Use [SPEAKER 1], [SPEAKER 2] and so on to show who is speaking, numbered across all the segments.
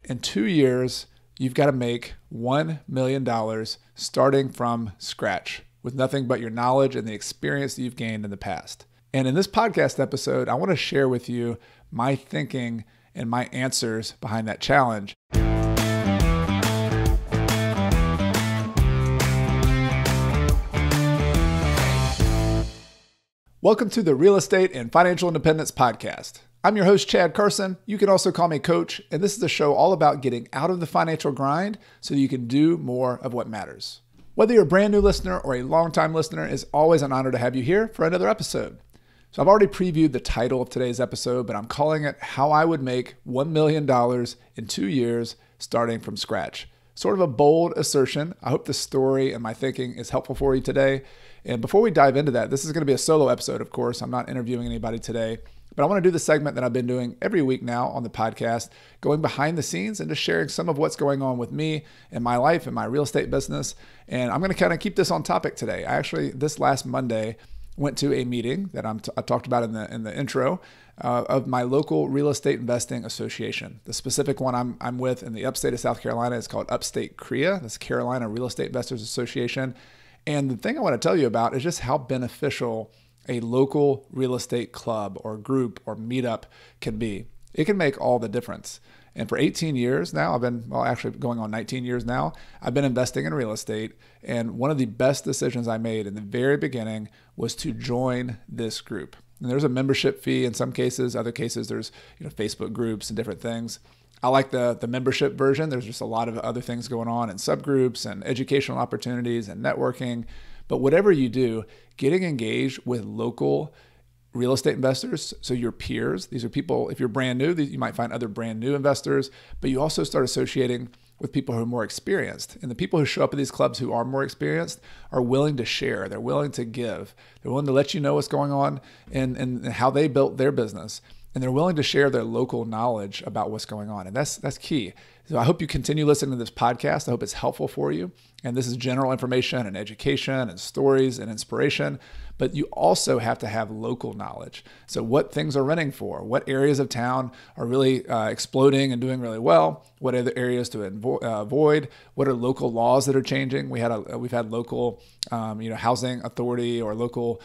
[SPEAKER 1] in 2 years, you've got to make $1 million starting from scratch with nothing but your knowledge and the experience that you've gained in the past. And in this podcast episode, I want to share with you my thinking and my answers behind that challenge. Welcome to the Real Estate and Financial Independence Podcast. I'm your host, Chad Carson. You can also call me Coach, and this is a show all about getting out of the financial grind so you can do more of what matters. Whether you're a brand new listener or a longtime listener, it's always an honor to have you here for another episode. So I've already previewed the title of today's episode, but I'm calling it How I Would Make $1 Million in 2 years starting from scratch. Sort of a bold assertion. I hope the story and my thinking is helpful for you today. And before we dive into that, this is going to be a solo episode, of course. I'm not interviewing anybody today, but I want to do the segment that I've been doing every week now on the podcast, going behind the scenes and just sharing some of what's going on with me in my life and my real estate business. And I'm going to kind of keep this on topic today. I actually, this last Monday, went to a meeting that I talked about in the intro of my local real estate investing association. The specific one I'm with in the upstate of South Carolina is called Upstate REIA. That's Carolina Real Estate Investors Association. And the thing I want to tell you about is just how beneficial a local real estate club or group or meetup can be. It can make all the difference. And for 18 years now, actually going on 19 years now, I've been investing in real estate. And one of the best decisions I made in the very beginning was to join this group. And there's a membership fee in some cases. Other cases, there's Facebook groups and different things. I like the membership version. There's just a lot of other things going on and subgroups and educational opportunities and networking. But whatever you do, getting engaged with local real estate investors, so your peers, these are people, if you're brand new, you might find other brand new investors, but you also start associating with people who are more experienced. And the people who show up at these clubs who are more experienced are willing to share. They're willing to give. They're willing to let you know what's going on and how they built their business. And they're willing to share their local knowledge about what's going on. And that's key. So I hope you continue listening to this podcast. I hope it's helpful for you. And this is general information and education and stories and inspiration. But you also have to have local knowledge. So what things are renting for? What areas of town are really exploding and doing really well? What are the areas to avoid? What are local laws that are changing? We've had local housing authority or local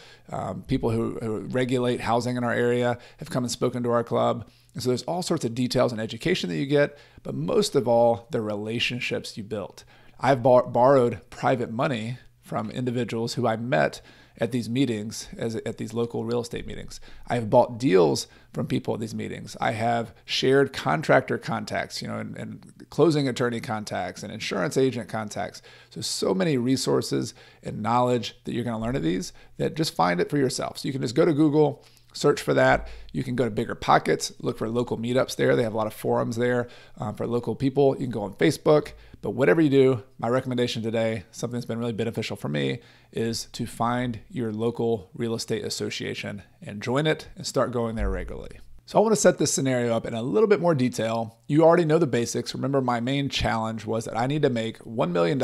[SPEAKER 1] people who regulate housing in our area have come and spoken to our club. And so there's all sorts of details and education that you get, but most of all, the relationships you built. I've borrowed private money from individuals who I met at these meetings, at these local real estate meetings. I have bought deals from people at these meetings. I have shared contractor contacts, and closing attorney contacts and insurance agent contacts. So many resources and knowledge that you're going to learn at these that just find it for yourself. So you can just go to Google, search for that. You can go to Bigger Pockets, look for local meetups there. They have a lot of forums there for local people. You can go on Facebook. But whatever you do, my recommendation today, something that's been really beneficial for me, is to find your local real estate association and join it and start going there regularly. So I want to set this scenario up in a little bit more detail. You already know the basics. Remember, my main challenge was that I need to make $1 million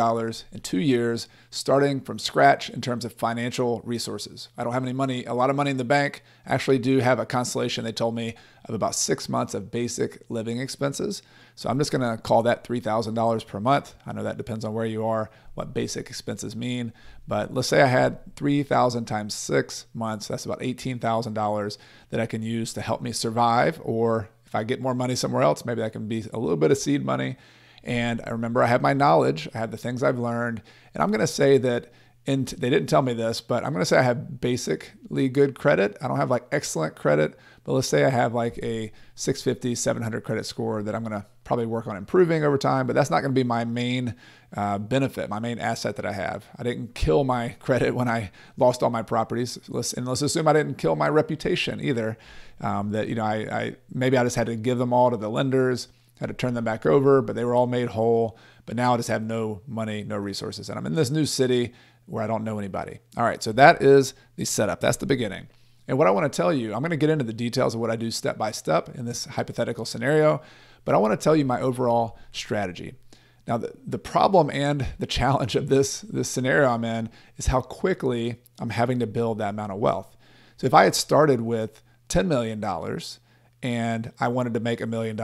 [SPEAKER 1] in 2 years, starting from scratch in terms of financial resources. I don't have a lot of money in the bank. I actually do have a constellation, they told me, of about 6 months of basic living expenses. So I'm just going to call that $3,000 per month. I know that depends on where you are, what basic expenses mean. But let's say I had $3,000 times 6 months. That's about $18,000 that I can use to help me survive. Or if I get more money somewhere else, maybe that can be a little bit of seed money. And I remember I have my knowledge. I have the things I've learned. And I'm going to say that, they didn't tell me this, but I'm going to say I have basically good credit. I don't have like excellent credit, but let's say I have like a 650, 700 credit score that I'm going to probably work on improving over time, but that's not going to be my main benefit, my main asset that I have. I didn't kill my credit when I lost all my properties. And let's assume I didn't kill my reputation either. I just had to give them all to the lenders, had to turn them back over, but they were all made whole. But now I just have no money, no resources. And I'm in this new city where I don't know anybody. All right, so that is the setup. That's the beginning. And what I want to tell you, I'm going to get into the details of what I do step by step in this hypothetical scenario, but I want to tell you my overall strategy. Now, the problem and the challenge of this scenario I'm in is how quickly I'm having to build that amount of wealth. So if I had started with $10 million and I wanted to make $1 million,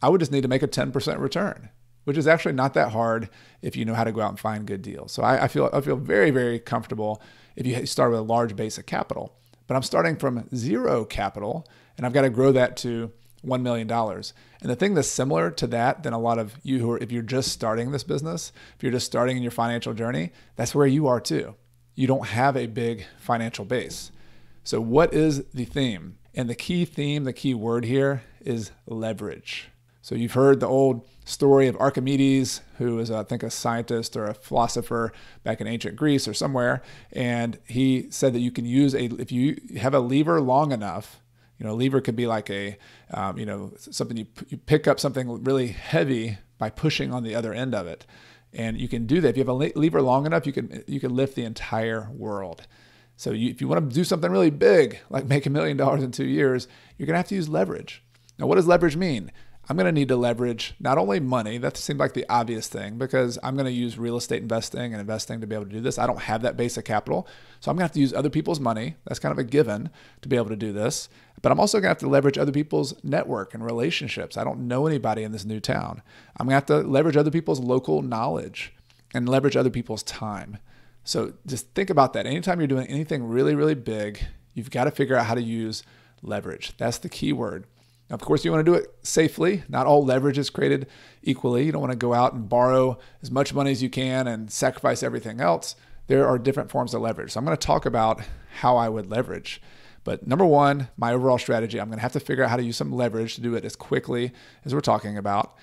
[SPEAKER 1] I would just need to make a 10% return, which is actually not that hard if you know how to go out and find good deals. So I feel very, very comfortable if you start with a large base of capital. But I'm starting from zero capital, and I've got to grow that to $1 million. And the thing that's similar to that than a lot of you who are, if you're just starting this business, if you're just starting in your financial journey, that's where you are too. You don't have a big financial base. So what is the theme? And the key theme, the key word here is leverage. So you've heard the old story of Archimedes, who was, I think, a scientist or a philosopher back in ancient Greece or somewhere. And he said that you can use if you have a lever long enough, a lever could be like something you pick up something really heavy by pushing on the other end of it. And you can do that. If you have a lever long enough, you can lift the entire world. So if you want to do something really big, like make $1 million in 2 years, you're going to have to use leverage. Now, what does leverage mean? I'm going to need to leverage not only money, that seemed like the obvious thing, because I'm going to use real estate investing and investing to be able to do this. I don't have that base of capital, so I'm going to have to use other people's money. That's kind of a given to be able to do this. But I'm also going to have to leverage other people's network and relationships. I don't know anybody in this new town. I'm going to have to leverage other people's local knowledge and leverage other people's time. So just think about that. Anytime you're doing anything really, really big, you've got to figure out how to use leverage. That's the key word. Now, of course, you want to do it safely. Not all leverage is created equally. You don't want to go out and borrow as much money as you can and sacrifice everything else. There are different forms of leverage. So I'm going to talk about how I would leverage. But number one, my overall strategy, I'm going to have to figure out how to use some leverage to do it as quickly as we're talking about.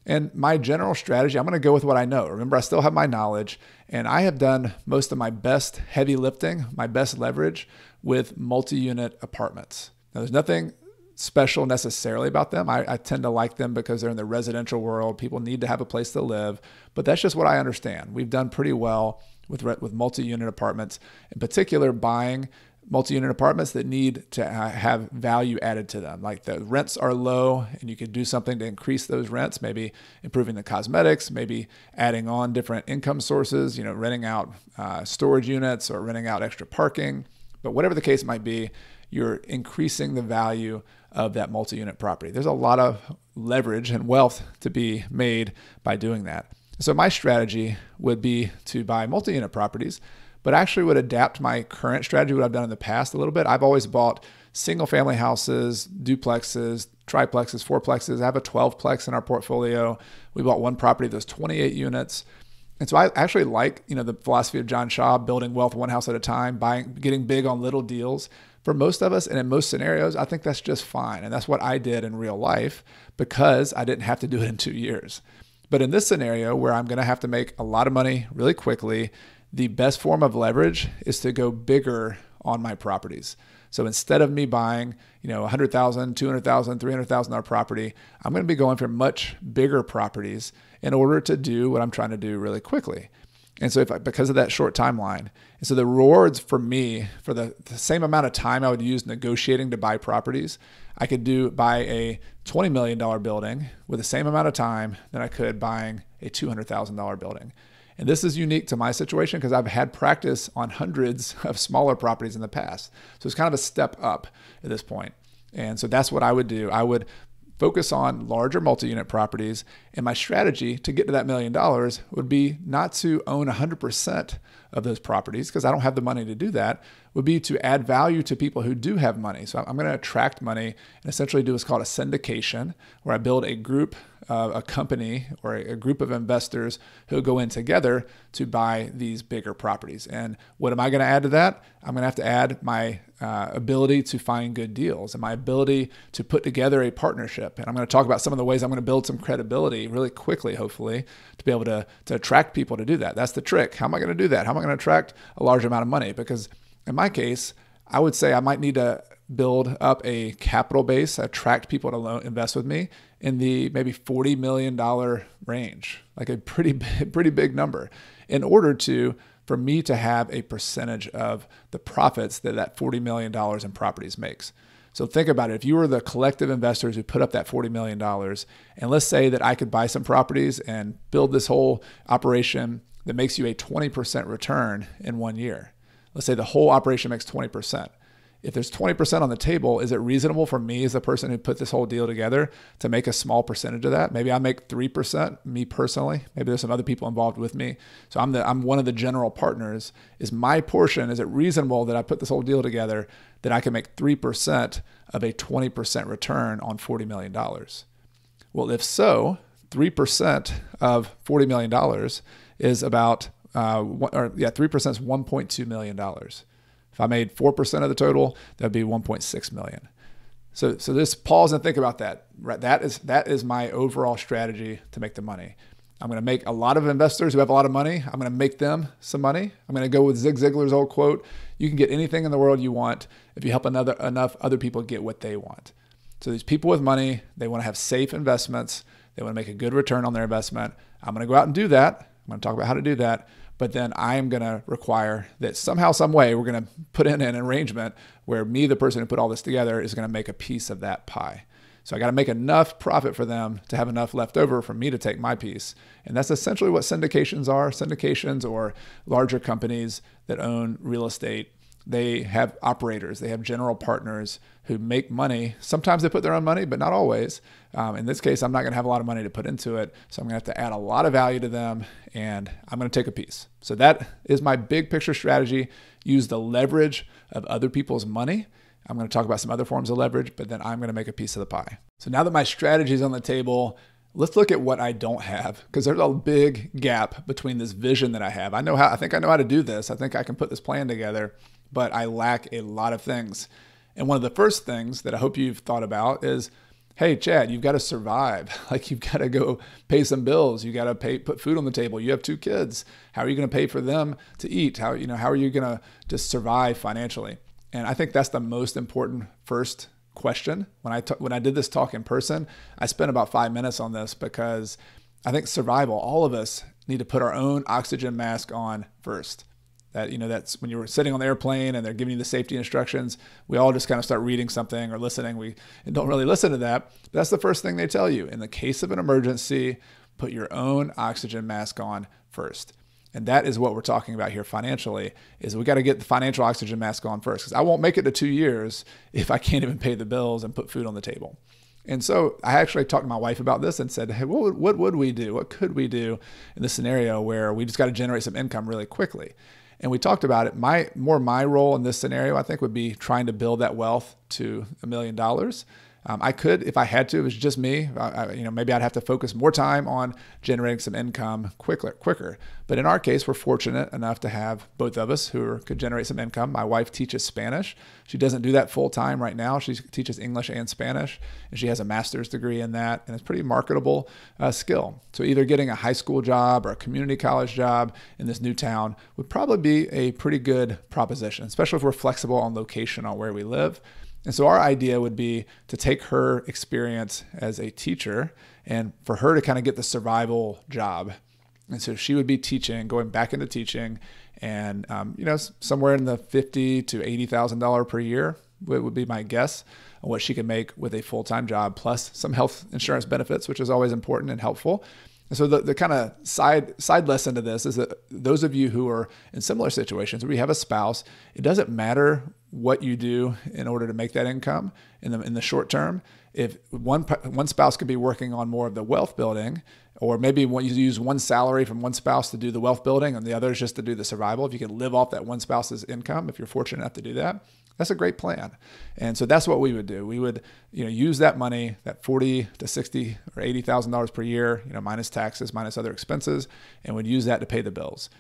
[SPEAKER 1] And my general strategy, I'm going to go with what I know. Remember, I still have my knowledge, and I have done most of my best heavy lifting, my best leverage with multi-unit apartments. Now, there's nothing special necessarily about them. I tend to like them because they're in the residential world. People need to have a place to live, but that's just what I understand. We've done pretty well with multi-unit apartments, in particular buying multi-unit apartments that need to have value added to them. Like the rents are low and you could do something to increase those rents, maybe improving the cosmetics, maybe adding on different income sources, renting out storage units or renting out extra parking. But whatever the case might be, you're increasing the value of that multi-unit property. There's a lot of leverage and wealth to be made by doing that. So my strategy would be to buy multi-unit properties, but actually would adapt my current strategy, what I've done in the past a little bit. I've always bought single family houses, duplexes, triplexes, fourplexes. I have a 12plex in our portfolio. We bought one property that was 28 units. And so I actually like, the philosophy of John Shaw, building wealth one house at a time, getting big on little deals. For most of us and in most scenarios, I think that's just fine. And that's what I did in real life because I didn't have to do it in 2 years. But in this scenario where I'm going to have to make a lot of money really quickly, the best form of leverage is to go bigger on my properties. So instead of me buying, $100,000, $200,000, $300,000 property, I'm going to be going for much bigger properties in order to do what I'm trying to do really quickly. And so because of that short timeline, and so the rewards for me, for the same amount of time I would use negotiating to buy properties, I could buy a $20 million building with the same amount of time that I could buying a $200,000 building. And this is unique to my situation because I've had practice on hundreds of smaller properties in the past. So it's kind of a step up at this point. And so that's what I would do. I would focus on larger multi-unit properties. And my strategy to get to that $1 million would be not to own 100% of those properties because I don't have the money to do that, would be to add value to people who do have money. So I'm going to attract money and essentially do what's called a syndication, where I build a group, a company or a group of investors who go in together to buy these bigger properties. And what am I going to add to that? I'm going to have to add my ability to find good deals and my ability to put together a partnership. And I'm going to talk about some of the ways I'm going to build some credibility really quickly, hopefully, to be able to attract people to do that. That's the trick. How am I going to do that? How am I going to attract a large amount of money? Because in my case, I would say I might need to build up a capital base, attract people to invest with me in the maybe $40 million range, like a pretty big number, in order for me to have a percentage of the profits that $40 million in properties makes. So think about it. If you were the collective investors who put up that $40 million, and let's say that I could buy some properties and build this whole operation that makes you a 20% return in 1 year. Let's say the whole operation makes 20%. if there's 20% on the table, is it reasonable for me as the person who put this whole deal together to make a small percentage of that? Maybe I make 3%, me personally. Maybe there's some other people involved with me. So I'm one of the general partners. Is my portion, is it reasonable that I put this whole deal together that I can make 3% of a 20% return on $40 million? Well, if so, 3% of $40 million is about, 3% is $1.2 million. If I made 4% of the total, that'd be 1.6 million. So just pause and think about that. Right? That is my overall strategy to make the money. I'm going to make a lot of investors who have a lot of money. I'm going to make them some money. I'm going to go with Zig Ziglar's old quote: "You can get anything in the world you want if you help enough other people get what they want." So these people with money, they want to have safe investments. They want to make a good return on their investment. I'm going to go out and do that. I'm going to talk about how to do that. But then I am going to require that somehow, some way, we're going to put in an arrangement where me, the person who put all this together, is going to make a piece of that pie. So I got to make enough profit for them to have enough left over for me to take my piece. And that's essentially what syndications are. Syndications, or larger companies that own real estate, they have operators, they have general partners who make money. Sometimes they put their own money, but not always. In this case, I'm not going to have a lot of money to put into it. So I'm going to have to add a lot of value to them, and I'm going to take a piece. So that is my big picture strategy. Use the leverage of other people's money. I'm going to talk about some other forms of leverage, but then I'm going to make a piece of the pie. So now that my strategy is on the table, let's look at what I don't have, because there's a big gap between this vision that I have. I think I know how to do this. I think I can put this plan together, but I lack a lot of things. And one of the first things that I hope you've thought about is, hey, Chad, you've got to survive. Like, you've got to go pay some bills. You got to put food on the table. You have 2 kids. How are you going to pay for them to eat? How are you going to just survive financially? And I think that's the most important first question. When I did this talk in person, I spent about 5 minutes on this, because I think survival, all of us need to put our own oxygen mask on first. That's when you're sitting on the airplane and they're giving you the safety instructions, we all just kind of start reading something or listening. We don't really listen to that. But that's the first thing they tell you. In the case of an emergency, put your own oxygen mask on first. And that is what we're talking about here financially, is we got to get the financial oxygen mask on first, because I won't make it to 2 years if I can't even pay the bills and put food on the table. And so I actually talked to my wife about this and said, hey, what would we do? What could we do in this scenario where we just got to generate some income really quickly? And we talked about it. My role in this scenario, I think, would be trying to build that wealth to $1 million. I could, if I had to, it was just me. Maybe I'd have to focus more time on generating some income quicker. But in our case, we're fortunate enough to have both of us who could generate some income. My wife teaches Spanish. She doesn't do that full time right now. She teaches English and Spanish, and she has a master's degree in that, and it's a pretty marketable skill. So either getting a high school job or a community college job in this new town would probably be a pretty good proposition, especially if we're flexible on location on where we live. And so our idea would be to take her experience as a teacher and for her to kind of get the survival job. And so she would be teaching, going back into teaching, and somewhere in the $50,000 to $80,000 per year would be my guess on what she could make with a full-time job, plus some health insurance benefits, which is always important and helpful. And so the kind of side lesson to this is that those of you who are in similar situations where you have a spouse, it doesn't matter what you do in order to make that income in the short term. If one spouse could be working on more of the wealth building, or maybe you use one salary from one spouse to do the wealth building and the other is just to do the survival. If you can live off that one spouse's income, if you're fortunate enough to do that, that's a great plan. And so that's what we would do. We would, use that money, that $40,000 to $60,000 or $80,000 per year, minus taxes, minus other expenses, and would use that to pay the bills.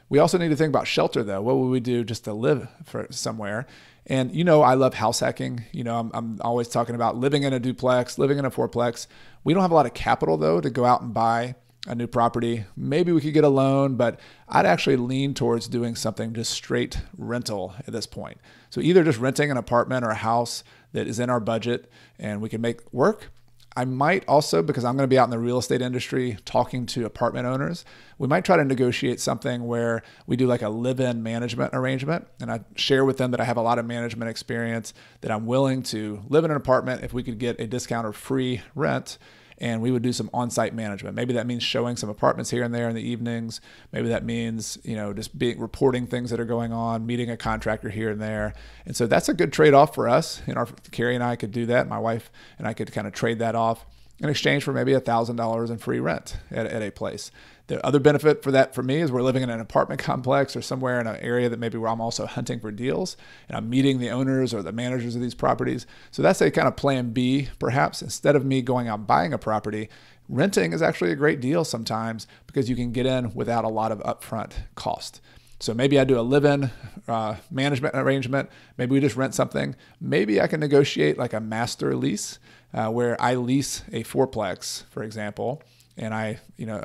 [SPEAKER 1] We also need to think about shelter, though. What would we do just to live for somewhere? And I love house hacking. I'm always talking about living in a duplex, living in a fourplex. We don't have a lot of capital, though, to go out and buy a new property. Maybe we could get a loan, but I'd actually lean towards doing something just straight rental at this point. So either just renting an apartment or a house that is in our budget and we can make work. I might also, because I'm going to be out in the real estate industry talking to apartment owners, we might try to negotiate something where we do like a live-in management arrangement. And I share with them that I have a lot of management experience, that I'm willing to live in an apartment if we could get a discount or free rent. and we would do some on-site management. Maybe that means showing some apartments here and there in the evenings. Maybe that means, just reporting things that are going on, meeting a contractor here and there. And so that's a good trade-off for us. Carrie and I could do that. My wife and I could kind of trade that off in exchange for maybe $1,000 in free rent at a place. The other benefit for that for me is we're living in an apartment complex or somewhere in an area that maybe where I'm also hunting for deals and I'm meeting the owners or the managers of these properties. So that's a kind of plan B, perhaps. Instead of me going out and buying a property, renting is actually a great deal sometimes because you can get in without a lot of upfront cost. So maybe I do a live-in management arrangement. Maybe we just rent something. Maybe I can negotiate like a master lease where I lease a fourplex, for example, and I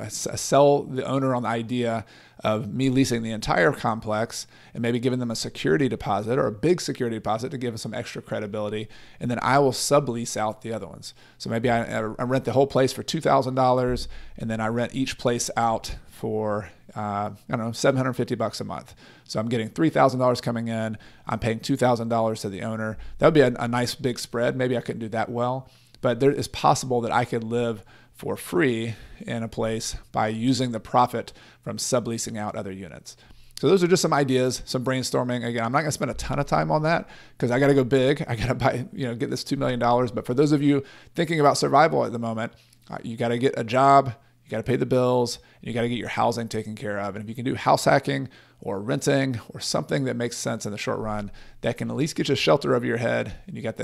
[SPEAKER 1] sell the owner on the idea of me leasing the entire complex and maybe giving them a security deposit or a big security deposit to give them some extra credibility. And then I will sublease out the other ones. So maybe I rent the whole place for $2,000 and then I rent each place out for, $750 a month. So I'm getting $3,000 coming in. I'm paying $2,000 to the owner. That would be a nice big spread. Maybe I couldn't do that well, but there is possible that I could live for free in a place by using the profit from subleasing out other units. So those are just some ideas, some brainstorming. Again, I'm not gonna spend a ton of time on that because I gotta go big. I gotta buy, get this $2 million. But for those of you thinking about survival at the moment, you gotta get a job, you gotta pay the bills, and you gotta get your housing taken care of. And if you can do house hacking or renting or something that makes sense in the short run, that can at least get you shelter over your head and you got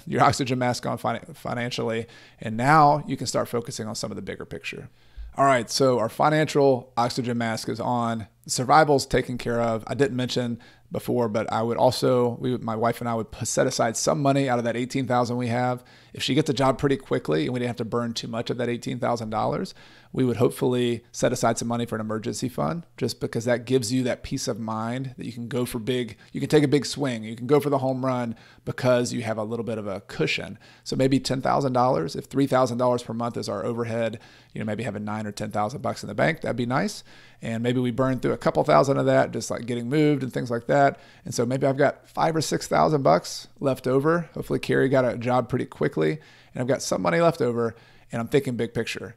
[SPEAKER 1] your oxygen mask on financially. And now you can start focusing on some of the bigger picture. All right, so our financial oxygen mask is on. Survival's taken care of. I didn't mention before, but I would also, my wife and I would set aside some money out of that $18,000 we have. If she gets a job pretty quickly and we didn't have to burn too much of that $18,000, we would hopefully set aside some money for an emergency fund, just because that gives you that peace of mind that you can go for big, you can take a big swing, you can go for the home run because you have a little bit of a cushion. So maybe $10,000, if $3,000 per month is our overhead, maybe having $9,000 or $10,000 in the bank, that'd be nice. And maybe we burn through a couple thousand of that, just like getting moved and things like that. And so maybe I've got $5,000 or $6,000 left over. Hopefully Carrie got a job pretty quickly and I've got some money left over and I'm thinking big picture.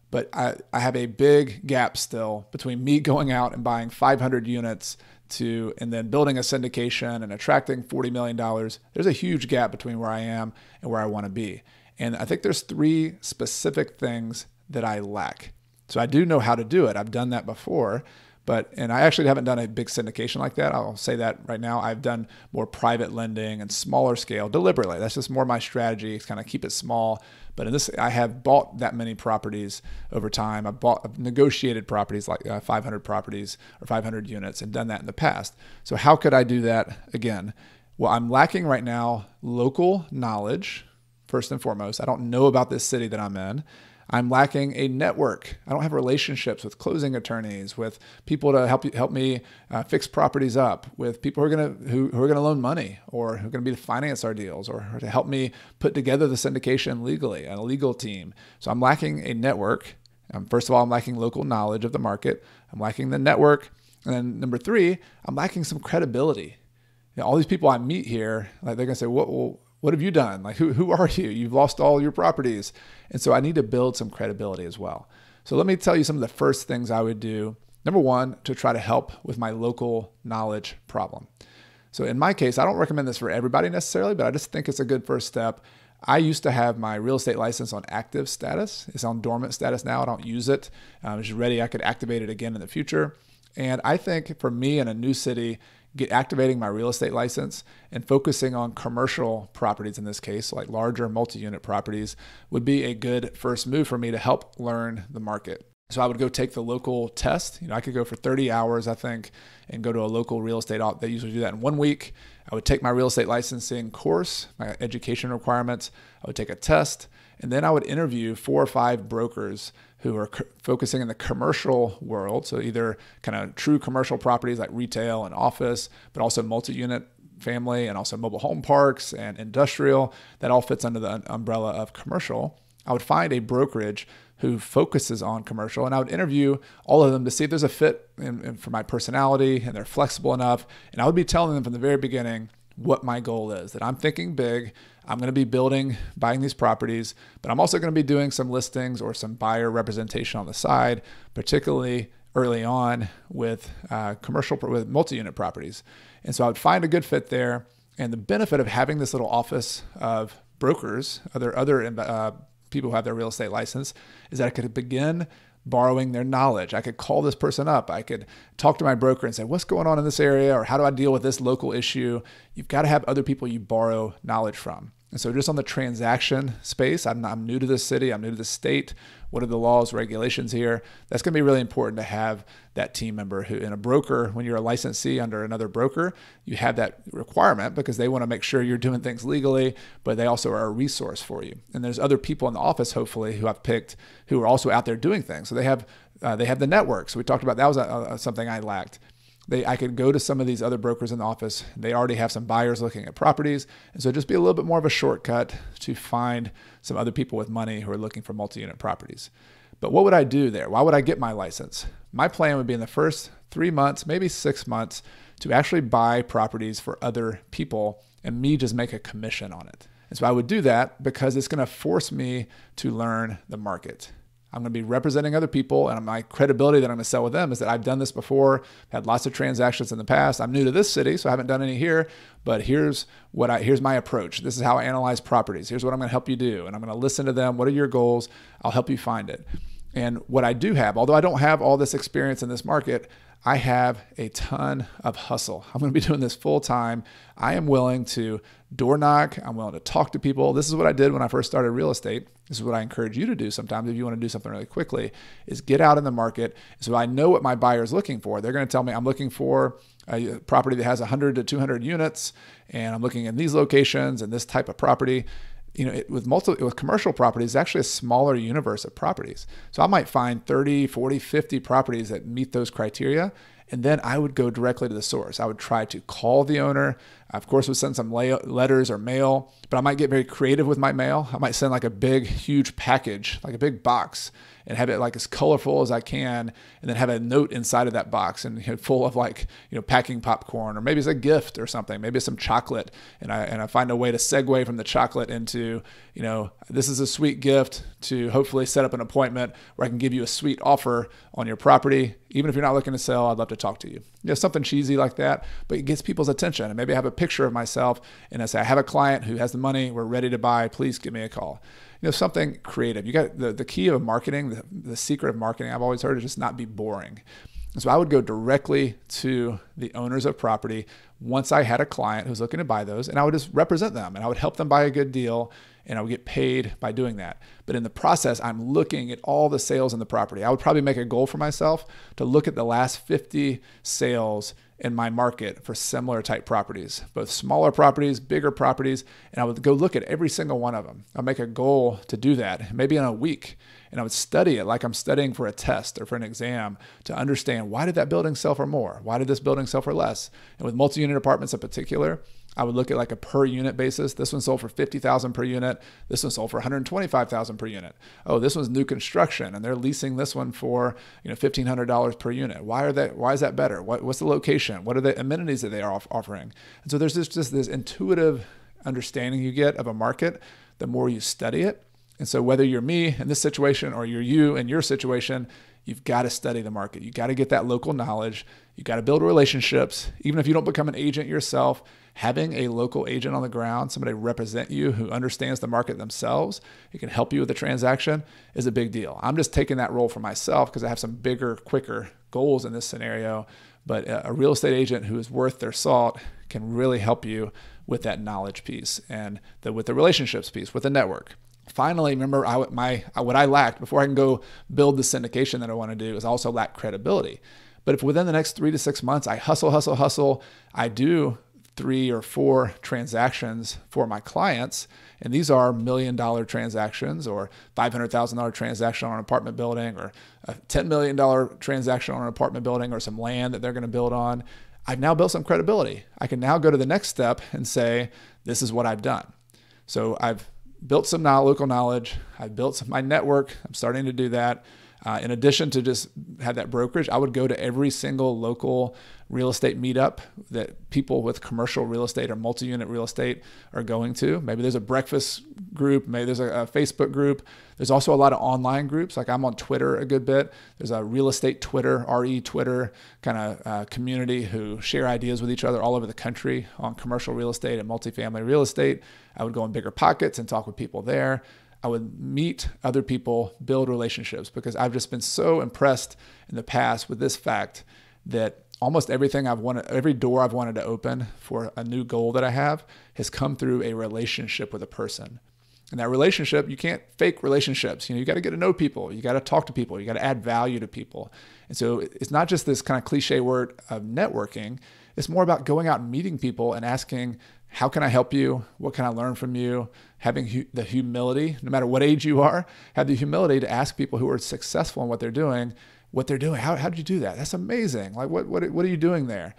[SPEAKER 1] But I have a big gap still between me going out and buying 500 units and then building a syndication and attracting $40 million. There's a huge gap between where I am and where I want to be. And I think there's 3 specific things that I lack. So I do know how to do it. I've done that before, and I actually haven't done a big syndication like that. I'll say that right now. I've done more private lending and smaller scale deliberately. That's just more my strategy. It's kind of keep it small. But in this, I have bought that many properties over time. I've negotiated properties like 500 properties or 500 units and done that in the past. So how could I do that again? Well, I'm lacking right now local knowledge, first and foremost. I don't know about this city that I'm in. I'm lacking a network. I don't have relationships with closing attorneys, with people to help me fix properties up, with people who are gonna loan money or who are gonna be to finance our deals or to help me put together the syndication legally, a legal team. So I'm lacking a network. First of all, I'm lacking local knowledge of the market. I'm lacking the network. And then number 3, I'm lacking some credibility. All these people I meet here, like they're gonna say, what have you done? Like, who are you? You've lost all your properties. And so I need to build some credibility as well. So let me tell you some of the first things I would do. Number 1, to try to help with my local knowledge problem. So in my case, I don't recommend this for everybody necessarily, but I just think it's a good first step. I used to have my real estate license on active status. It's on dormant status now. I don't use it. It's ready. I could activate it again in the future. And I think for me in a new city, activating my real estate license and focusing on commercial properties in this case, like larger multi-unit properties, would be a good first move for me to help learn the market. So I would go take the local test. I could go for 30 hours, I think, and go to a local real estate office. They usually do that in 1 week. I would take my real estate licensing course, my education requirements. I would take a test, and then I would interview 4 or 5 brokers who are focusing in the commercial world. So either kind of true commercial properties like retail and office, but also multi-unit family and also mobile home parks and industrial. That all fits under the umbrella of commercial. I would find a brokerage who focuses on commercial, and I would interview all of them to see if there's a fit for my personality and they're flexible enough. And I would be telling them from the very beginning, what my goal is, that I'm thinking big. I'm going to be buying these properties, but I'm also going to be doing some listings or some buyer representation on the side, particularly early on with with multi-unit properties. And so I would find a good fit there. And the benefit of having this little office of brokers, other people who have their real estate license, is that I could begin borrowing their knowledge. I could call this person up. I could talk to my broker and say, what's going on in this area? Or how do I deal with this local issue? You've got to have other people you borrow knowledge from. And so just on the transaction space, I'm new to this city. I'm new to the state. What are the laws, regulations here? That's going to be really important to have that team member who, in a broker, when you're a licensee under another broker, you have that requirement because they want to make sure you're doing things legally, but they also are a resource for you. And there's other people in the office, hopefully, who I've picked who are also out there doing things. So they have the network. So we talked about that was something I lacked. I could go to some of these other brokers in the office. They already have some buyers looking at properties. And so just be a little bit more of a shortcut to find some other people with money who are looking for multi-unit properties. But what would I do there? Why would I get my license? My plan would be in the first 3 months, maybe 6 months, to actually buy properties for other people and me just make a commission on it. And so I would do that because it's going to force me to learn the market. I'm going to be representing other people, and my credibility that I'm going to sell with them is that I've done this before, had lots of transactions in the past. I'm new to this city, so I haven't done any here, but here's my approach. This is how I analyze properties. Here's what I'm going to help you do, and I'm going to listen to them. What are your goals? I'll help you find it. And what I do have, although I don't have all this experience in this market, I have a ton of hustle. I'm going to be doing this full time. I am willing to door knock. I'm willing to talk to people. This is what I did when I first started real estate. This is what I encourage you to do sometimes if you want to do something really quickly, is get out in the market. So I know what my buyer is looking for. They're going to tell me I'm looking for a property that has 100 to 200 units, and I'm looking in these locations and this type of property. With commercial properties, it's actually a smaller universe of properties. So I might find 30, 40, 50 properties that meet those criteria. And then I would go directly to the source. I would try to call the owner. I, of course, would send some letters or mail, but I might get very creative with my mail. I might send like a big, huge package, like a big box, and have it like as colorful as I can, and then have a note inside of that box and full of packing popcorn, or maybe it's a gift or something. Maybe it's some chocolate, and I find a way to segue from the chocolate into, this is a sweet gift to hopefully set up an appointment where I can give you a sweet offer on your property. Even if you're not looking to sell, I'd love to talk to you. Something cheesy like that, but it gets people's attention. And maybe I have a picture of myself and I say, I have a client who has the money, we're ready to buy, please give me a call. Something creative. You got the key of marketing, the secret of marketing I've always heard is just not be boring. And so I would go directly to the owners of property once I had a client who's looking to buy those, and I would just represent them and I would help them buy a good deal, and I would get paid by doing that. But in the process, I'm looking at all the sales in the property. I would probably make a goal for myself to look at the last 50 sales in my market for similar type properties, both smaller properties, bigger properties, and I would go look at every single one of them. I'll make a goal to do that, maybe in a week, and I would study it like I'm studying for a test or for an exam to understand, why did that building sell for more? Why did this building sell for less? And with multi-unit apartments in particular, I would look at like a per unit basis. This one sold for $50,000 per unit. This one sold for $125,000 per unit. Oh, this one's new construction, and they're leasing this one for $1,500 per unit. Why is that better? What's the location? What are the amenities that they are offering? And so there's just this intuitive understanding you get of a market the more you study it. And so whether you're me in this situation or you're you in your situation, you've got to study the market. You got to get that local knowledge. You got to build relationships. Even if you don't become an agent yourself, having a local agent on the ground, somebody represent you who understands the market themselves, who can help you with the transaction, is a big deal. I'm just taking that role for myself because I have some bigger, quicker goals in this scenario. But a real estate agent who is worth their salt can really help you with that knowledge piece and with the relationships piece, with the network. Finally, remember what I lacked before I can go build the syndication that I want to do is I also lack credibility. But if within the next 3 to 6 months, I hustle, I do 3 or 4 transactions for my clients, and these are $1 million transactions or $500,000 transaction on an apartment building or a $10 million transaction on an apartment building or some land that they're going to build on, I've now built some credibility. I can now go to the next step and say, this is what I've done. So I've built some local knowledge. I've built my network. I'm starting to do that. In addition to just have that brokerage, I would go to every single local real estate meetup that people with commercial real estate or multi-unit real estate are going to. Maybe there's a breakfast group, maybe there's a Facebook group. There's also a lot of online groups. Like I'm on Twitter a good bit. There's a real estate Twitter, RE Twitter kind of community who share ideas with each other all over the country on commercial real estate and multifamily real estate. I would go in Bigger Pockets and talk with people there. I would meet other people, build relationships, because I've just been so impressed in the past with this fact that almost everything I've wanted, every door I've wanted to open for a new goal that I have has come through a relationship with a person. And that relationship, you can't fake relationships. You got to get to know people. You got to talk to people. You got to add value to people. And so it's not just this kind of cliche word of networking. It's more about going out and meeting people and asking, how can I help you? What can I learn from you? Having the humility, no matter what age you are, have the humility to ask people who are successful in what they're doing. How did you do that? That's amazing. Like, what are you doing there?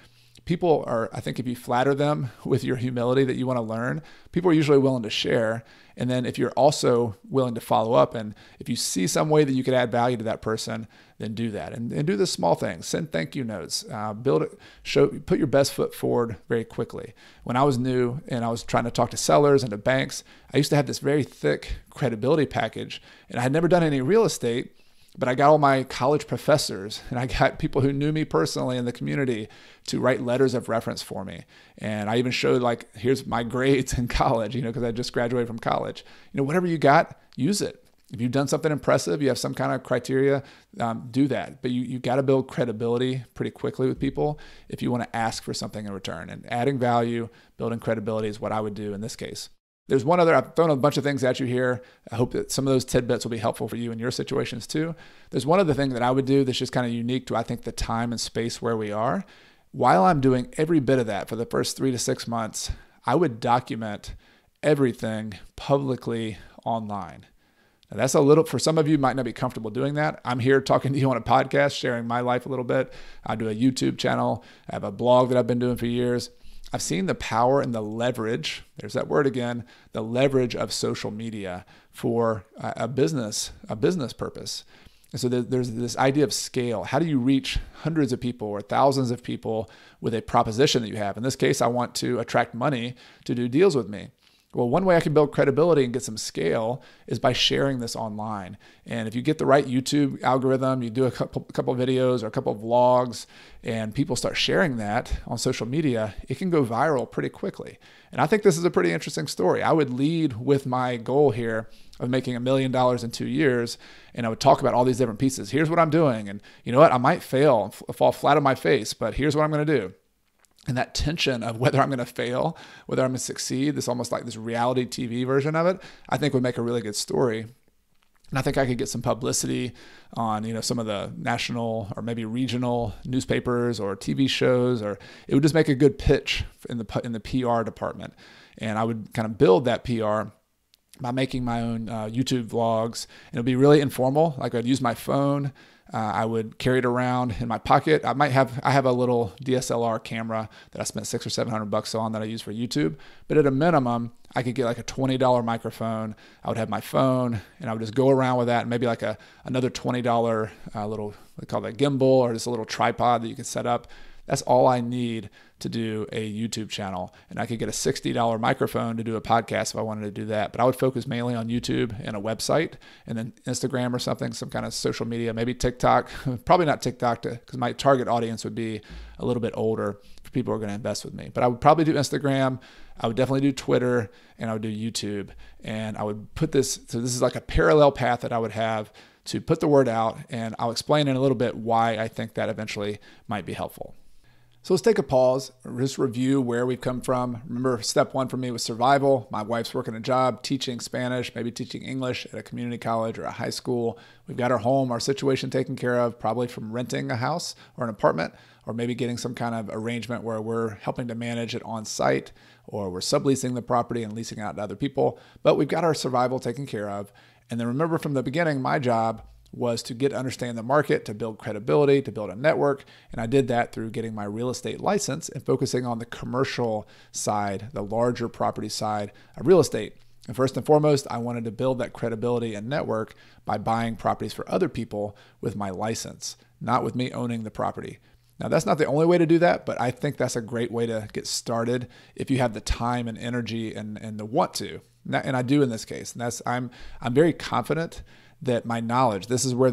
[SPEAKER 1] People are, I think if you flatter them with your humility that you want to learn, people are usually willing to share. And then if you're also willing to follow up, and if you see some way that you could add value to that person, then do that. And do the small things. Send thank you notes. Put your best foot forward very quickly. When I was new and I was trying to talk to sellers and to banks, I used to have this very thick credibility package, and I had never done any real estate. But I got all my college professors and I got people who knew me personally in the community to write letters of reference for me. And I even showed, like, here's my grades in college, because I just graduated from college. Whatever you got, use it. If you've done something impressive, you have some kind of criteria, do that. But you got to build credibility pretty quickly with people if you want to ask for something in return. And adding value, building credibility is what I would do in this case. There's one other, I've thrown a bunch of things at you here. I hope that some of those tidbits will be helpful for you in your situations too. There's one other thing that I would do that's just kind of unique to, I think, the time and space where we are. While I'm doing every bit of that for the first 3 to 6 months, I would document everything publicly online. Now that's a little, for some of you might not be comfortable doing that. I'm here talking to you on a podcast, sharing my life a little bit. I do a YouTube channel. I have a blog that I've been doing for years. I've seen the power and the leverage, there's that word again, the leverage of social media for a business purpose. And so there's this idea of scale. How do you reach hundreds of people or thousands of people with a proposition that you have? In this case, I want to attract money to do deals with me. Well, one way I can build credibility and get some scale is by sharing this online. And if you get the right YouTube algorithm, you do a couple of videos or a couple of vlogs, and people start sharing that on social media, it can go viral pretty quickly. And I think this is a pretty interesting story. I would lead with my goal here of making $1 million in 2 years, and I would talk about all these different pieces. Here's what I'm doing, and you know what? I might fail, fall flat on my face, but here's what I'm going to do. And that tension of whether I'm going to fail, whether I'm going to succeed, this almost like this reality TV version of it, I think would make a really good story. And I think I could get some publicity on, some of the national or maybe regional newspapers or TV shows, or it would just make a good pitch in the PR department. And I would kind of build that PR by making my own YouTube vlogs. And it would be really informal. Like I'd use my phone. I would carry it around in my pocket. I have a little DSLR camera that I spent $600 or $700 on that I use for YouTube. But at a minimum, I could get like a $20 microphone. I would have my phone, and I would just go around with that, and maybe like another $20 little, they call that gimbal, or just a little tripod that you could set up. That's all I need to do a YouTube channel. And I could get a $60 microphone to do a podcast if I wanted to do that. But I would focus mainly on YouTube and a website, and then Instagram or something, some kind of social media, maybe TikTok. Probably not TikTok, because my target audience would be a little bit older for people who are going to invest with me. But I would probably do Instagram. I would definitely do Twitter, and I would do YouTube. And I would put this, so this is like a parallel path that I would have to put the word out. And I'll explain in a little bit why I think that eventually might be helpful. So let's take a pause, just review where we've come from. Remember, step one for me was survival. My wife's working a job, teaching Spanish, maybe teaching English at a community college or a high school. We've got our home, our situation taken care of, probably from renting a house or an apartment, or maybe getting some kind of arrangement where we're helping to manage it on site, or we're subleasing the property and leasing out to other people. But we've got our survival taken care of. And then remember from the beginning, my job was to understand the market, to build credibility, to build a network. And I did that through getting my real estate license and focusing on the commercial side, the larger property side of real estate. And first and foremost, I wanted to build that credibility and network by buying properties for other people with my license, not with me owning the property. Now, that's not the only way to do that, but I think that's a great way to get started if you have the time and energy and the want to. And I do in this case. And I'm very confident that my knowledge, this is where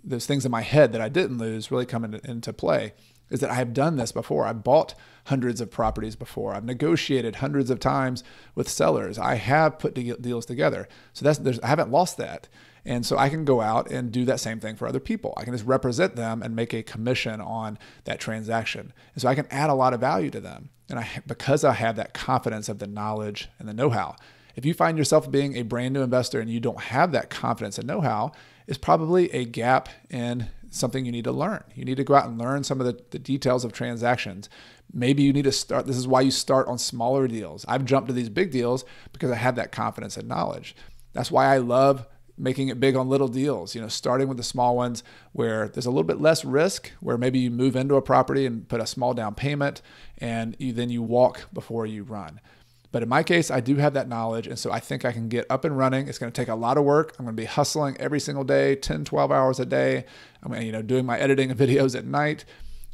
[SPEAKER 1] those things in my head that I didn't lose really come into play, is that I have done this before. I bought hundreds of properties before. I've negotiated hundreds of times with sellers. I have put deals together. So I haven't lost that. And so I can go out and do that same thing for other people. I can just represent them and make a commission on that transaction. And so I can add a lot of value to them. And because I have that confidence of the knowledge and the know-how. If you find yourself being a brand new investor and you don't have that confidence and know-how, it's probably a gap in something you need to learn. You need to go out and learn some of the details of transactions. Maybe you need to start. This is why you start on smaller deals. I've jumped to these big deals because I have that confidence and knowledge. That's why I love making it big on little deals, starting with the small ones where there's a little bit less risk, where maybe you move into a property and put a small down payment and then you walk before you run. But in my case, I do have that knowledge. And so I think I can get up and running. It's going to take a lot of work. I'm going to be hustling every single day, 10, 12 hours a day. I'm doing my editing of videos at night.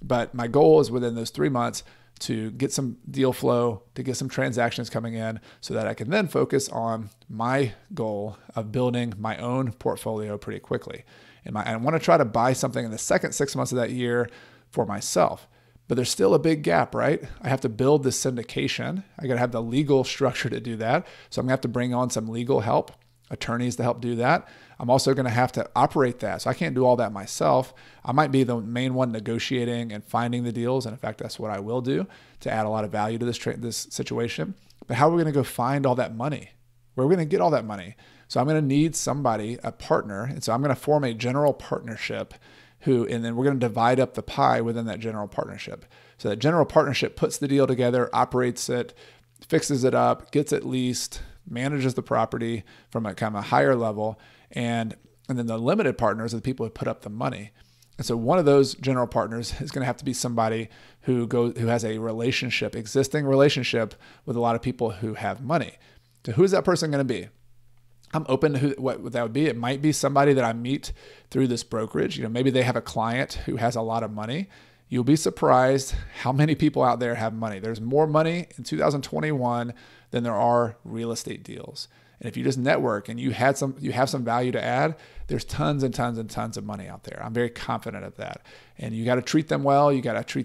[SPEAKER 1] But my goal is within those 3 months to get some deal flow, to get some transactions coming in so that I can then focus on my goal of building my own portfolio pretty quickly. And I want to try to buy something in the second 6 months of that year for myself. But there's still a big gap, right? I have to build this syndication. I got to have the legal structure to do that. So I'm going to have to bring on some legal help, attorneys to help do that. I'm also going to have to operate that. So I can't do all that myself. I might be the main one negotiating and finding the deals. And in fact, that's what I will do to add a lot of value to this situation. But how are we going to go find all that money? Where are we going to get all that money? So I'm going to need somebody, a partner. And so I'm going to form a general partnership and then we're going to divide up the pie within that general partnership. So that general partnership puts the deal together, operates it, fixes it up, gets it leased, manages the property from a kind of a higher level. And then the limited partners are the people who put up the money. And so one of those general partners is going to have to be somebody who has a existing relationship with a lot of people who have money. So who is that person going to be? I'm open to what that would be. It might be somebody that I meet through this brokerage. Maybe they have a client who has a lot of money. You'll be surprised how many people out there have money. There's more money in 2021 than there are real estate deals. And if you just network and you have some value to add, there's tons and tons and tons of money out there. I'm very confident of that. And you got to treat them well. You got to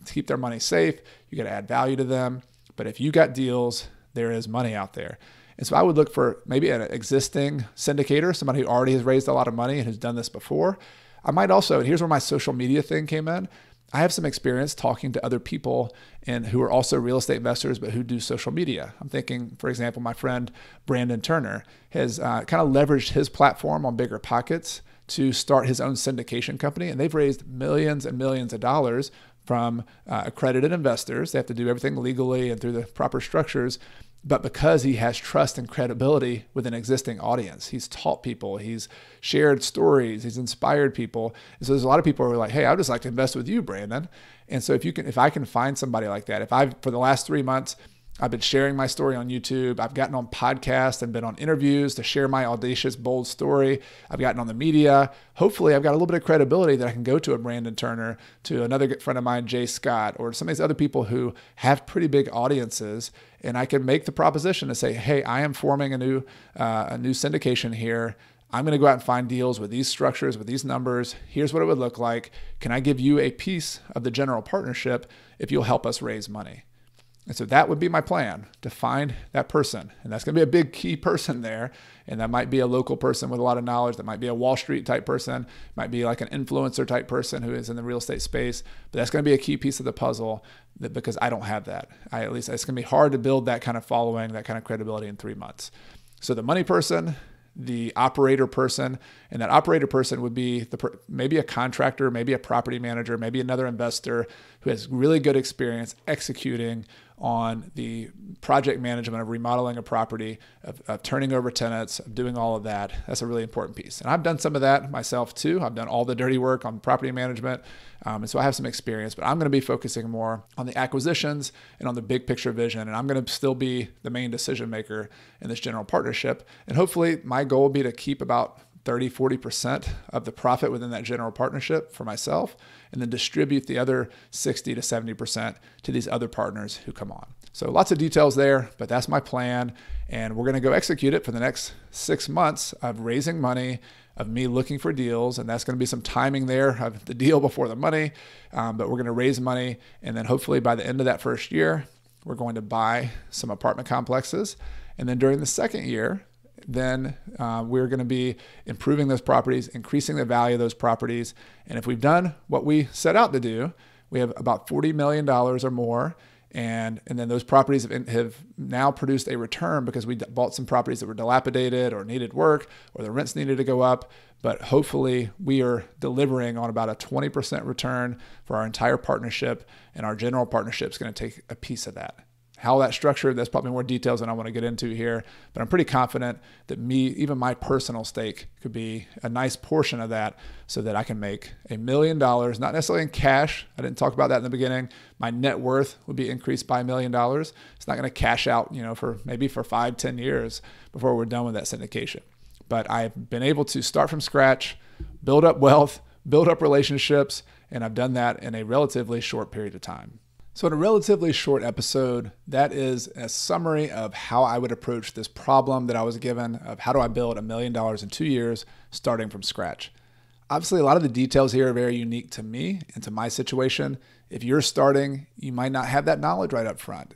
[SPEAKER 1] keep their money safe. You got to add value to them. But if you got deals, there is money out there. And so I would look for maybe an existing syndicator, somebody who already has raised a lot of money and who's done this before. I might also, and here's where my social media thing came in. I have some experience talking to other people who are also real estate investors, but who do social media. I'm thinking, for example, my friend Brandon Turner has kind of leveraged his platform on Bigger Pockets to start his own syndication company. And they've raised millions and millions of dollars from accredited investors. They have to do everything legally and through the proper structures. But because he has trust and credibility with an existing audience, he's taught people, he's shared stories, he's inspired people. And so there's a lot of people who are like, hey, I'd just like to invest with you, Brandon. And so if I can find somebody like that, for the last 3 months, I've been sharing my story on YouTube. I've gotten on podcasts and been on interviews to share my audacious, bold story. I've gotten on the media. Hopefully, I've got a little bit of credibility that I can go to a Brandon Turner, to another good friend of mine, Jay Scott, or some of these other people who have pretty big audiences. And I can make the proposition to say, hey, I am forming a new syndication here. I'm going to go out and find deals with these structures, with these numbers. Here's what it would look like. Can I give you a piece of the general partnership if you'll help us raise money? And so that would be my plan, to find that person. And that's going to be a big key person there. And that might be a local person with a lot of knowledge. That might be a Wall Street type person. Might be like an influencer type person who is in the real estate space. But that's going to be a key piece of the puzzle because I don't have that. At least it's going to be hard to build that kind of following, that kind of credibility in 3 months. So the money person, the operator person, and that operator person would be maybe a contractor, maybe a property manager, maybe another investor who has really good experience executing on the project management of remodeling a property, of turning over tenants, of doing all of that. That's a really important piece. And I've done some of that myself too. I've done all the dirty work on property management. And so I have some experience, but I'm going to be focusing more on the acquisitions and on the big picture vision. And I'm going to still be the main decision maker in this general partnership. And hopefully my goal will be to keep about 30-40% of the profit within that general partnership for myself, and then distribute the other 60 to 70% to these other partners who come on. So lots of details there, but that's my plan. And we're going to go execute it for the next 6 months of raising money, of me looking for deals. And that's going to be some timing there of the deal before the money. But we're going to raise money. And then hopefully by the end of that first year, we're going to buy some apartment complexes. And then during the second year, then we're going to be improving those properties, increasing the value of those properties. And if we've done what we set out to do, we have about $40 million or more. And then those properties have now produced a return because we bought some properties that were dilapidated or needed work or the rents needed to go up. But hopefully we are delivering on about a 20% return for our entire partnership, and our general partnership is going to take a piece of that. How that's structured, that's probably more details than I want to get into here, but I'm pretty confident that even my personal stake could be a nice portion of that so that I can make $1 million, not necessarily in cash. I didn't talk about that in the beginning. My net worth would be increased by $1 million. It's not going to cash out, for 5-10 years before we're done with that syndication. But I've been able to start from scratch, build up wealth, build up relationships, and I've done that in a relatively short period of time. So in a relatively short episode, that is a summary of how I would approach this problem that I was given of how do I build $1 million in 2 years starting from scratch. Obviously, a lot of the details here are very unique to me and to my situation. If you're starting, you might not have that knowledge right up front.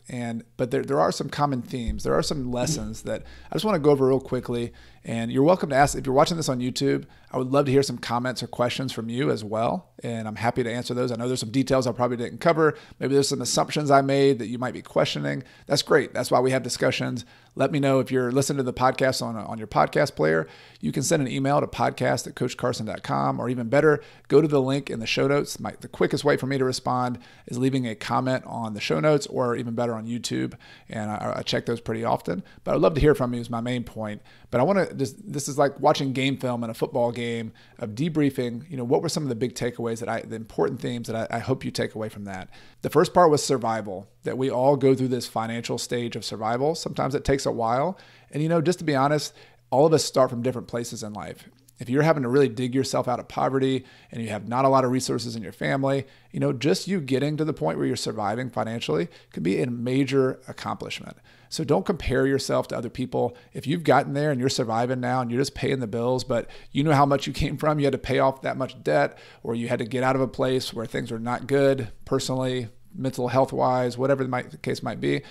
[SPEAKER 1] But there are some common themes. There are some lessons that I just want to go over real quickly. And you're welcome to ask. If you're watching this on YouTube, I would love to hear some comments or questions from you as well. And I'm happy to answer those. I know there's some details I probably didn't cover. Maybe there's some assumptions I made that you might be questioning. That's great. That's why we have discussions. Let me know if you're listening to the podcast on your podcast player. You can send an email to podcast@coachcarson.com, or even better, go to the link in the show notes. The quickest way for me to respond is leaving a comment on the show notes, or even better on YouTube. And I check those pretty often. But I'd love to hear from you is my main point. But I want to this is like watching game film in a football game of debriefing. What were some of the big takeaways the important themes that I hope you take away from that? The first part was survival, that we all go through this financial stage of survival. Sometimes it takes a while. And just to be honest, all of us start from different places in life. If you're having to really dig yourself out of poverty and you have not a lot of resources in your family, just you getting to the point where you're surviving financially could be a major accomplishment. So don't compare yourself to other people. If you've gotten there and you're surviving now and you're just paying the bills, but you know how much you came from, you had to pay off that much debt, or you had to get out of a place where things were not good personally, mental health wise, whatever the case might be,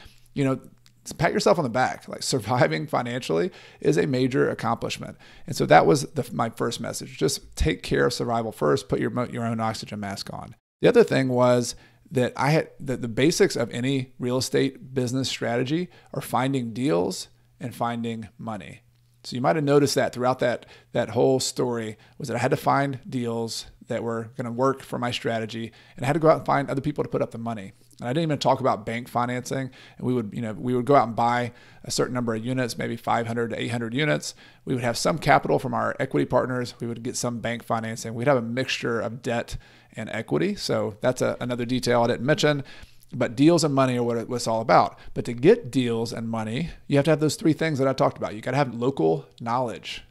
[SPEAKER 1] pat yourself on the back. Like, surviving financially is a major accomplishment. And so that was my first message. Just take care of survival first, put your own oxygen mask on. The other thing was that I had the basics of any real estate business strategy are finding deals and finding money. So you might have noticed that throughout that whole story was that I had to find deals that were going to work for my strategy, and I had to go out and find other people to put up the money. And I didn't even talk about bank financing. And we would go out and buy a certain number of units, maybe 500 to 800 units. We would have some capital from our equity partners. We would get some bank financing. We'd have a mixture of debt and equity. So that's another detail I didn't mention. But deals and money are what it's all about. But to get deals and money, you have to have those three things that I talked about. You got to have local knowledge,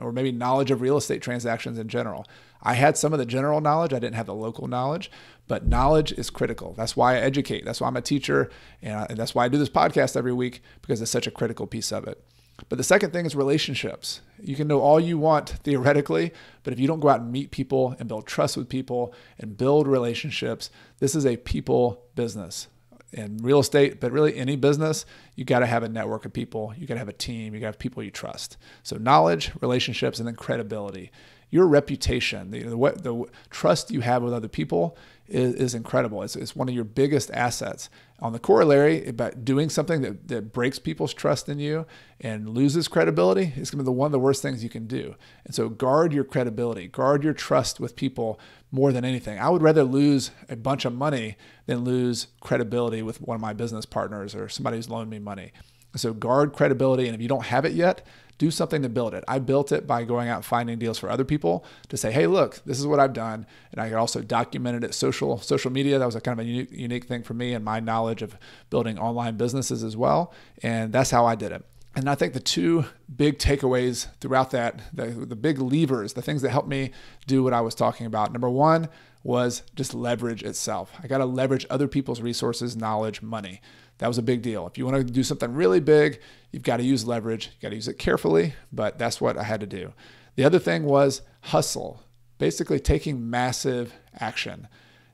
[SPEAKER 1] or maybe knowledge of real estate transactions in general. I had some of the general knowledge. I didn't have the local knowledge, but knowledge is critical. That's why I educate. That's why I'm a teacher. And that's why I do this podcast every week, because it's such a critical piece of it. But the second thing is relationships. You can know all you want theoretically, but if you don't go out and meet people and build trust with people and build relationships, this is a people business. In real estate, but really any business, you got to have a network of people. You got to have a team. You got to have people you trust. So knowledge, relationships, and then credibility. your reputation, the trust you have with other people is incredible. It's one of your biggest assets. On the corollary, about doing something that breaks people's trust in you and loses credibility, is going to be one of the worst things you can do. And so guard your credibility, guard your trust with people more than anything. I would rather lose a bunch of money than lose credibility with one of my business partners or somebody who's loaned me money. So guard credibility, and if you don't have it yet, do something to build it. I built it by going out and finding deals for other people to say, hey, look, this is what I've done. And I also documented it social media. That was a kind of a unique thing for me and my knowledge of building online businesses as well. And that's how I did it. And I think the two big takeaways throughout that, the big levers, the things that helped me do what I was talking about. Number one was just leverage itself. I got to leverage other people's resources, knowledge, money. That was a big deal. If you want to do something really big, you've got to use leverage. You got to use it carefully, but that's what I had to do. The other thing was hustle, basically taking massive action.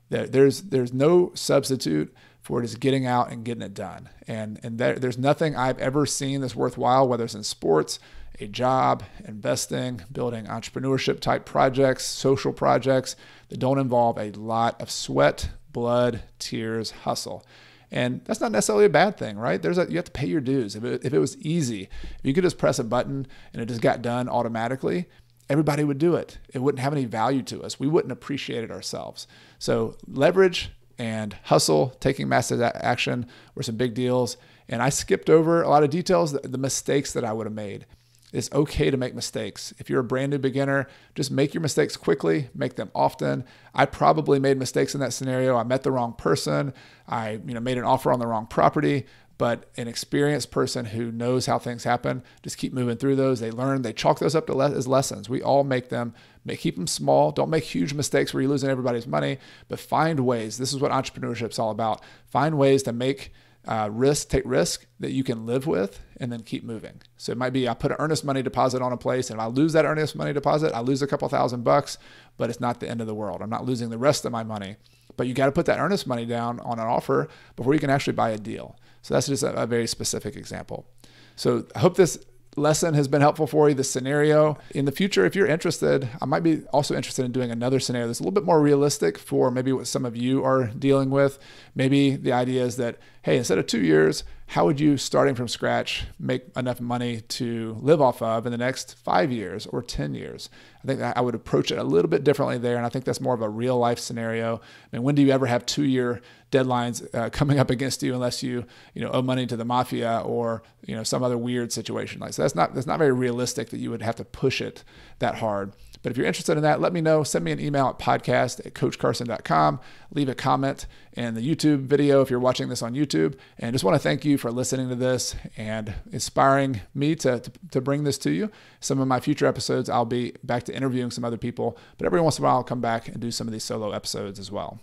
[SPEAKER 1] There's no substitute for just getting out and getting it done. And there's nothing I've ever seen that's worthwhile, whether it's in sports, a job, investing, building entrepreneurship type projects, social projects that don't involve a lot of sweat, blood, tears, hustle. And that's not necessarily a bad thing, right? You have to pay your dues. If it was easy, if you could just press a button and it just got done automatically, everybody would do it. It wouldn't have any value to us. We wouldn't appreciate it ourselves. So leverage and hustle, taking massive action were some big deals. And I skipped over a lot of details, the mistakes that I would have made. It's okay to make mistakes. If you're a brand new beginner, just make your mistakes quickly, make them often. I probably made mistakes in that scenario. I met the wrong person. I made an offer on the wrong property, but an experienced person who knows how things happen, just keep moving through those. They learn, they chalk those up as lessons. We all make them, keep them small. Don't make huge mistakes where you're losing everybody's money, but find ways. This is what entrepreneurship is all about. Find ways to take risk that you can live with and then keep moving. So it might be I put an earnest money deposit on a place, and if I lose that earnest money deposit, I lose a couple $1,000, but it's not the end of the world. I'm not losing the rest of my money. But you got to put that earnest money down on an offer before you can actually buy a deal. So that's just a very specific example. So I hope this lesson has been helpful for you, this scenario. In the future, if you're interested, I might be also interested in doing another scenario that's a little bit more realistic for maybe what some of you are dealing with. Maybe the idea is that, hey, instead of 2 years, how would you, starting from scratch, make enough money to live off of in the next 5 years or 10 years? I think I would approach it a little bit differently there, and I think that's more of a real life scenario. I mean, when do you ever have 2-year deadlines coming up against you unless you owe money to the mafia or some other weird situation like so? That's not very realistic that you would have to push it that hard. But if you're interested in that, let me know. Send me an email at podcast@coachcarson.com. Leave a comment in the YouTube video if you're watching this on YouTube. And just want to thank you for listening to this and inspiring me to bring this to you. Some of my future episodes, I'll be back to interviewing some other people. But every once in a while, I'll come back and do some of these solo episodes as well.